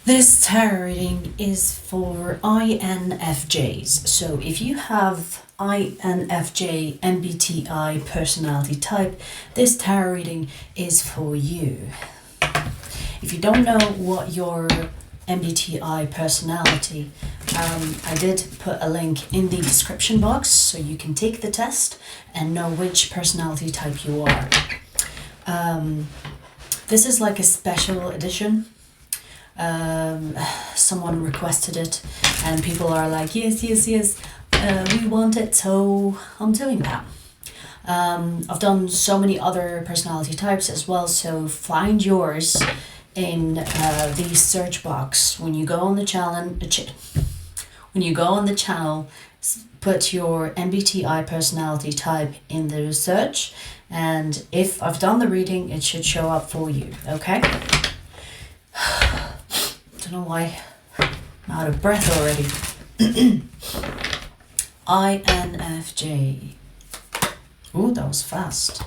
This tarot reading is for INFJs. So if you have INFJ MBTI personality type, this tarot reading is for you. If you don't know what your MBTI personality, I did put a link in the description box so you can take the test and know which personality type you are. This is like a special edition. Someone requested it and people are like, yes, we want it, so I'm doing that. I've done so many other personality types as well, so find yours in the search box. When you go on the channel, put your MBTI personality type in the search, and if I've done the reading, it should show up for you, okay? Don't know why I'm out of breath already. INFJ. Ooh, that was fast.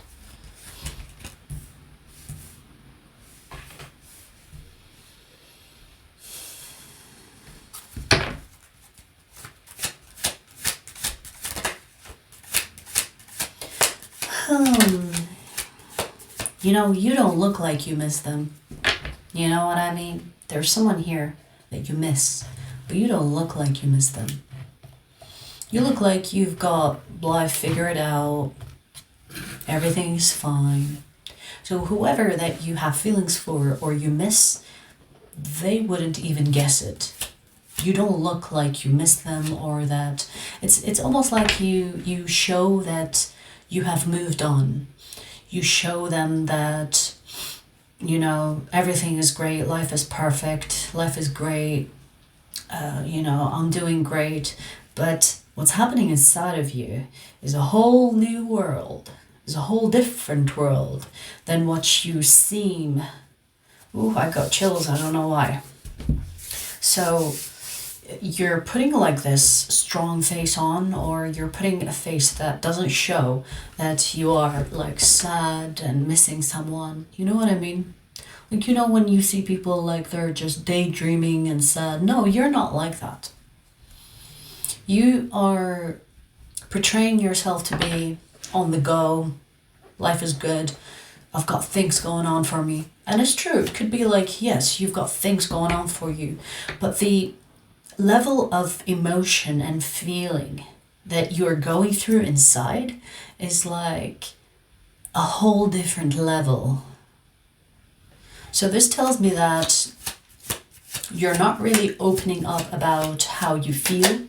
You know, you don't look like you miss them. You know what I mean? There's someone here that you miss, but you don't look like you miss them. You look like you've got life figured out. Everything's fine. So whoever that you have feelings for or you miss, they wouldn't even guess it. You don't look like you miss them, or that it's almost like you show that you have moved on. You show them that, you know, everything is great, life is perfect, life is great, you know, I'm doing great. But what's happening inside of you is a whole new world, is a whole different world than what you seem. Ooh, I got chills, I don't know why. So you're putting like this strong face on, or you're putting a face that doesn't show that you are like sad and missing someone. You know what I mean? Like, you know, when you see people like they're just daydreaming and sad. No, you're not like that. You are portraying yourself to be on the go. Life is good. I've got things going on for me. And it's true. It could be like, yes, you've got things going on for you. But the level of emotion and feeling that you're going through inside is like a whole different level. So this tells me that you're not really opening up about how you feel.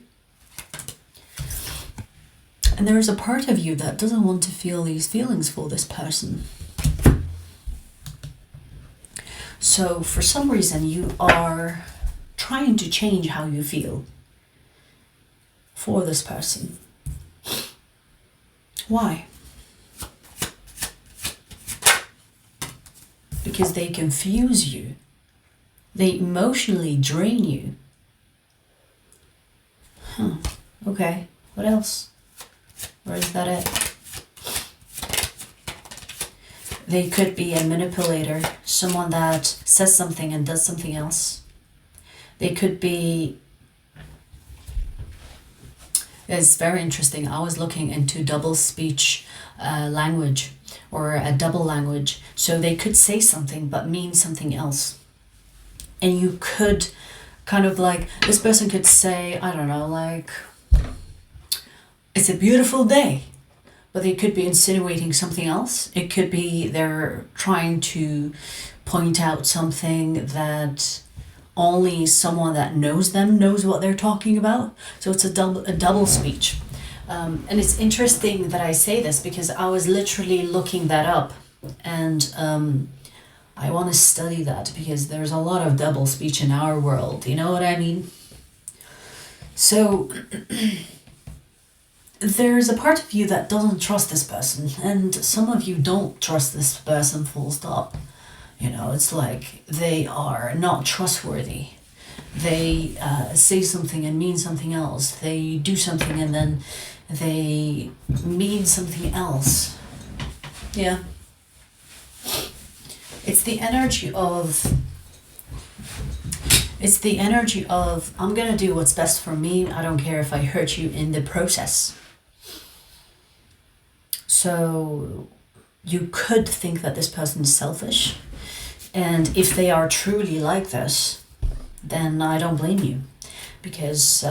And there is a part of you that doesn't want to feel these feelings for this person. So for some reason you are trying to change how you feel for this person. Why? Because they confuse you. They emotionally drain you. Okay, what else? Or is that it? They could be a manipulator, someone that says something and does something else. They could be, it's very interesting. I was looking into double speech language, or a double language. So they could say something but mean something else. And you could kind of like, this person could say, I don't know, like, it's a beautiful day, but they could be insinuating something else. It could be they're trying to point out something that only someone that knows them knows what they're talking about. So it's a double speech. And it's interesting that I say this because I was literally looking that up, and I want to study that because there's a lot of double speech in our world. You know what I mean? So there's a part of you that doesn't trust this person, and some of you don't trust this person, full stop. You know, it's like they are not trustworthy. They say something and mean something else. They do something and then they mean something else. Yeah. It's the energy of It's the energy of, I'm gonna do what's best for me. I don't care if I hurt you in the process. So you could think that this person is selfish. And if they are truly like this, then I don't blame you. Because,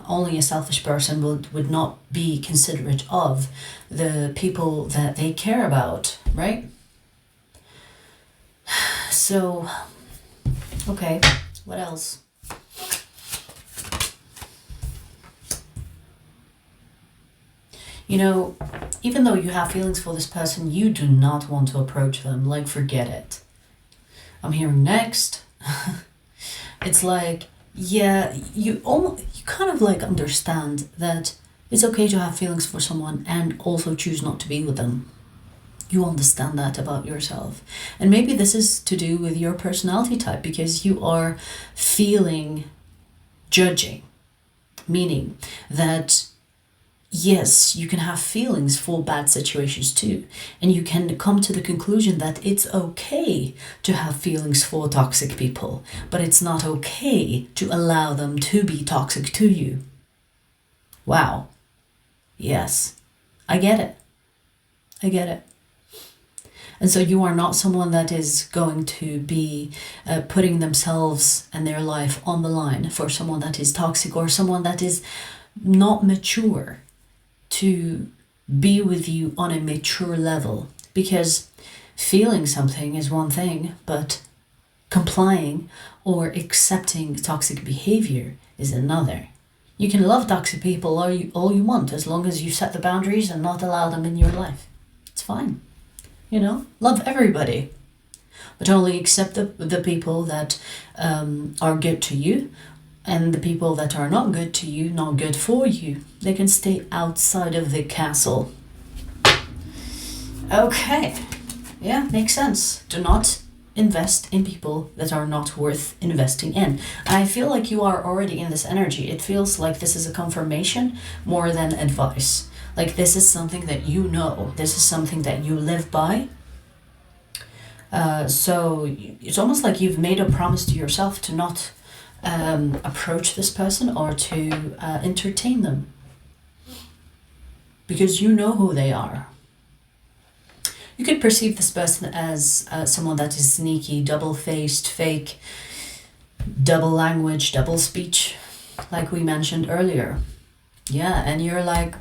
only a selfish person would not be considerate of the people that they care about, right? So, okay, what else? You know, even though you have feelings for this person, you do not want to approach them. Like, forget it. I'm hearing next. It's like, yeah, you kind of like understand that it's okay to have feelings for someone and also choose not to be with them. You understand that about yourself. And maybe this is to do with your personality type, because you are feeling judging, meaning that yes, you can have feelings for bad situations too. And you can come to the conclusion that it's okay to have feelings for toxic people, but it's not okay to allow them to be toxic to you. Wow. Yes, I get it. I get it. And so you are not someone that is going to be putting themselves and their life on the line for someone that is toxic or someone that is not mature to be with you on a mature level. Because feeling something is one thing, but complying or accepting toxic behavior is another. You can love toxic people all you want, as long as you set the boundaries and not allow them in your life. It's fine. You know, love everybody, but only accept the people that are good to you, and the people that are not good to you, not good for you, they can stay outside of the castle. Okay, yeah, makes sense. Do not invest in people that are not worth investing in. And I feel like you are already in this energy. It feels like this is a confirmation more than advice. Like this is something that you know. This is something that you live by. So it's almost like you've made a promise to yourself to not approach this person or to entertain them. Because you know who they are. You could perceive this person as someone that is sneaky, double-faced, fake, double language, double speech, like we mentioned earlier. Yeah, and you're like,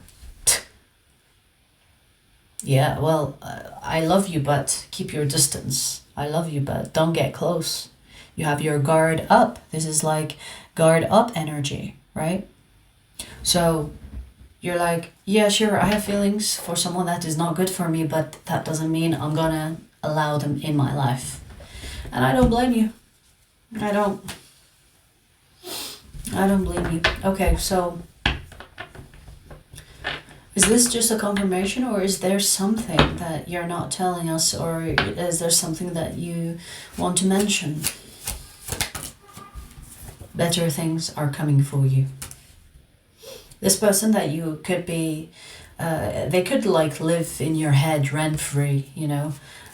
yeah, well, I love you, but keep your distance. I love you, but don't get close. You have your guard up. This is like guard up energy, right? So you're like, yeah, sure, I have feelings for someone that is not good for me, but that doesn't mean I'm gonna allow them in my life. And I don't blame you. I don't blame you. Okay, so is this just a confirmation, or is there something that you're not telling us, or is there something that you want to mention? Better things are coming for you. This person that you could be, they could like live in your head rent-free, you know,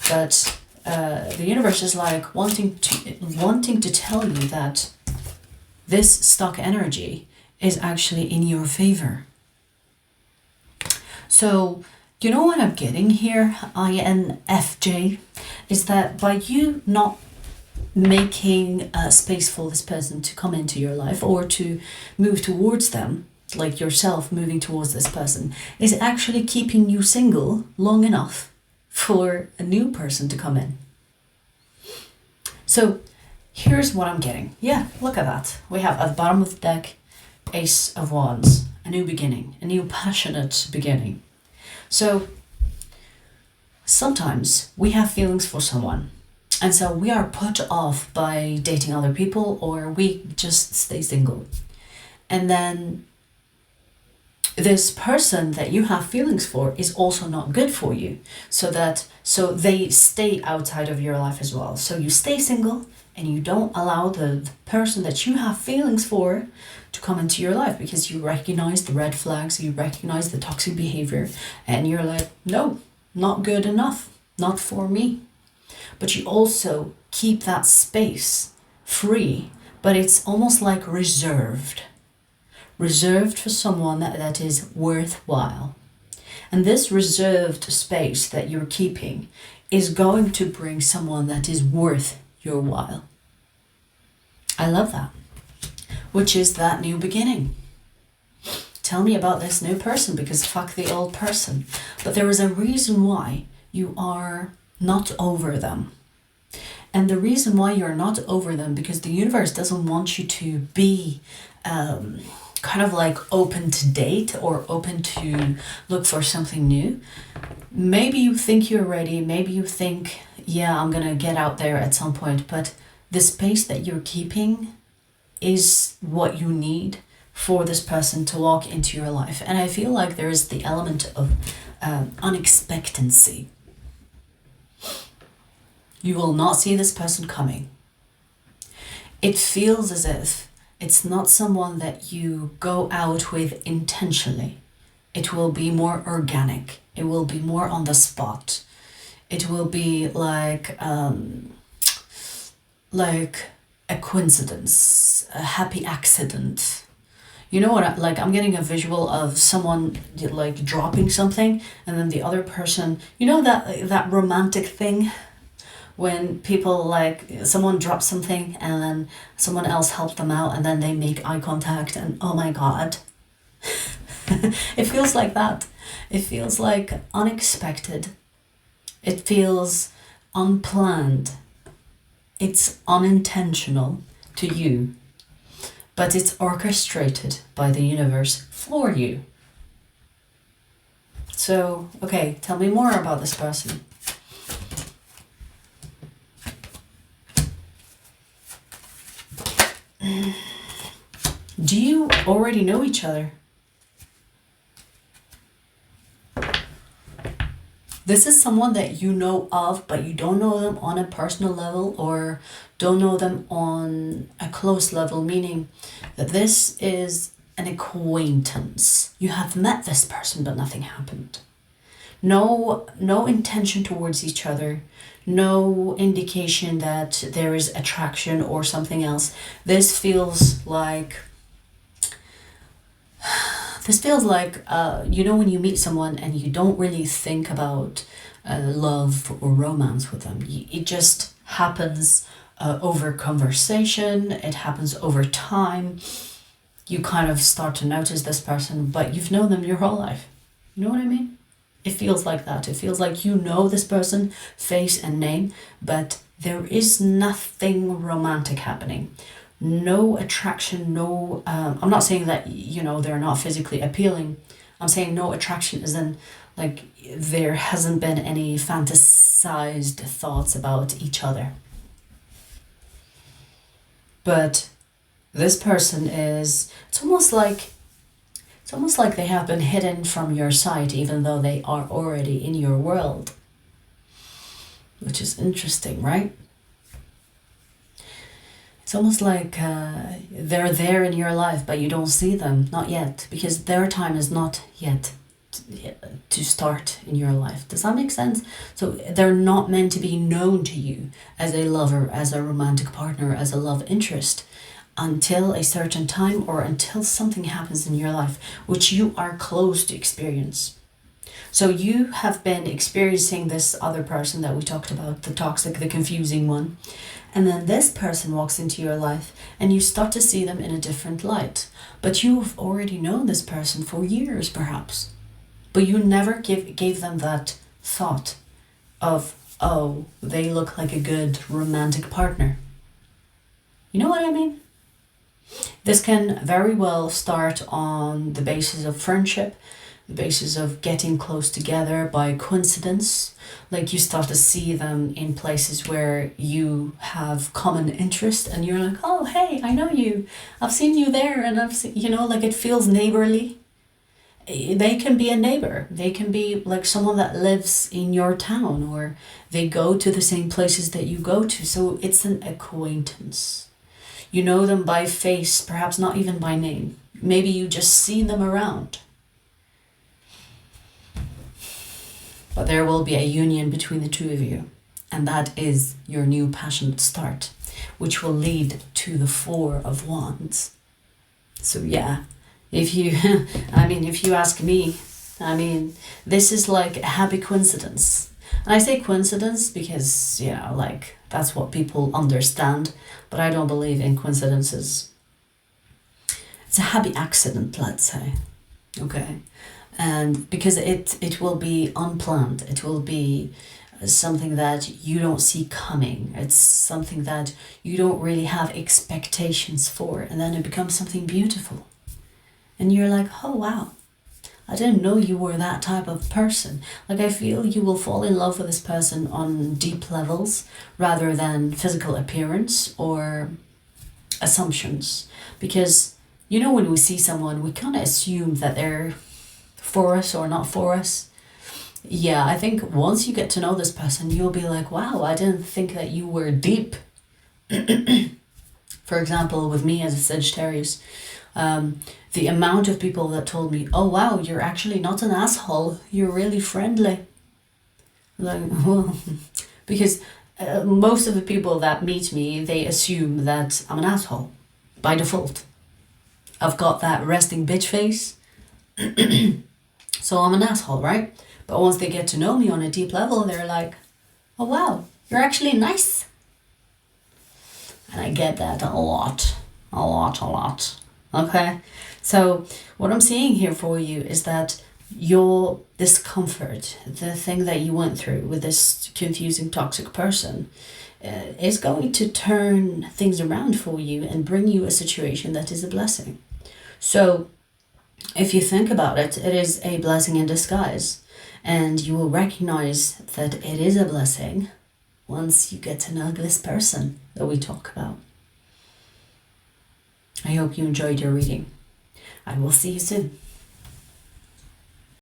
but the universe is like wanting to tell you that this stuck energy is actually in your favor. So, you know what I'm getting here, INFJ, is that by you not making space for this person to come into your life or to move towards them, like yourself moving towards this person, is actually keeping you single long enough for a new person to come in. So here's what I'm getting. Yeah, look at that. We have at the bottom of the deck, Ace of Wands, a new beginning, a new passionate beginning. So sometimes we have feelings for someone, and so we are put off by dating other people, or we just stay single. And then this person that you have feelings for is also not good for you, so they stay outside of your life as well. So you stay single and you don't allow the person that you have feelings for to come into your life, because you recognize the red flags, you recognize the toxic behavior, and you're like, no, not good enough, not for me. But you also keep that space free but it's almost like reserved for someone that is worthwhile. And this reserved space that you're keeping is going to bring someone that is worth your while. I love that. Which is that new beginning. Tell me about this new person, because fuck the old person. But there is a reason why you are not over them. And the reason why you're not over them, because the universe doesn't want you to be kind of like open to date or open to look for something new. Maybe you think you're ready. Maybe you think, yeah, I'm gonna get out there at some point. But the space that you're keeping is what you need for this person to walk into your life. And I feel like there is the element of unexpectancy. You will not see this person coming. It feels as if it's not someone that you go out with intentionally. It will be more organic. It will be more on the spot. It will be like a coincidence, a happy accident. You know what, I'm getting a visual of someone like dropping something, and then the other person, you know that romantic thing when people like, someone drops something and then someone else helps them out and then they make eye contact and oh my God. It feels like that. It feels like unexpected. It feels unplanned. It's unintentional to you, but it's orchestrated by the universe for you. So, okay, tell me more about this person. Do you already know each other? This is someone that you know of, but you don't know them on a personal level or don't know them on a close level, meaning that this is an acquaintance. You have met this person, but nothing happened. No intention towards each other. No indication that there is attraction or something else. This feels like, you know, when you meet someone and you don't really think about love or romance with them. It just happens over conversation. It happens over time. You kind of start to notice this person, but you've known them your whole life. You know what I mean? It feels like that. It feels like you know this person, face and name, but there is nothing romantic happening. No attraction, no... I'm not saying that, you know, they're not physically appealing. I'm saying no attraction as in, like, there hasn't been any fantasized thoughts about each other. But this person is... It's almost like they have been hidden from your sight, even though they are already in your world. Which is interesting, right? It's almost like they're there in your life, but you don't see them, not yet, because their time is not yet to start in your life. Does that make sense? So they're not meant to be known to you as a lover, as a romantic partner, as a love interest, until a certain time or until something happens in your life, which you are close to experience. So you have been experiencing this other person that we talked about, the toxic, the confusing one. And then this person walks into your life and you start to see them in a different light. But you've already known this person for years, perhaps. But you never gave them that thought of, oh, they look like a good romantic partner. You know what I mean? This can very well start on the basis of friendship, the basis of getting close together by coincidence. Like you start to see them in places where you have common interest and you're like, oh, hey, I know you. I've seen you there and I've seen, you know, like it feels neighborly. They can be a neighbor. They can be like someone that lives in your town or they go to the same places that you go to. So it's an acquaintance. You know them by face, perhaps not even by name. Maybe you just see them around. But there will be a union between the two of you. And that is your new passionate start, which will lead to the Four of Wands. So yeah, if you, if you ask me, this is like a happy coincidence. And I say coincidence because, that's what people understand, but I don't believe in coincidences. It's a happy accident, let's say, okay? And because it will be unplanned, it will be something that you don't see coming. It's something that you don't really have expectations for, and then it becomes something beautiful. And you're like, oh wow, I didn't know you were that type of person. Like, I feel you will fall in love with this person on deep levels rather than physical appearance or assumptions. Because, when we see someone, we kind of assume that they're for us or not for us. Yeah, I think once you get to know this person, you'll be like, wow, I didn't think that you were deep. For example, with me as a Sagittarius, the amount of people that told me, oh wow, you're actually not an asshole, you're really friendly. Like, well, because most of the people that meet me, they assume that I'm an asshole by default. I've got that resting bitch face. So I'm an asshole, right? But once they get to know me on a deep level, they're like, oh wow, you're actually nice. And I get that a lot. Okay? So what I'm seeing here for you is that your discomfort, the thing that you went through with this confusing, toxic person, is going to turn things around for you and bring you a situation that is a blessing. So if you think about it, it is a blessing in disguise. And you will recognize that it is a blessing once you get to know this person that we talk about. I hope you enjoyed your reading. I will see you soon.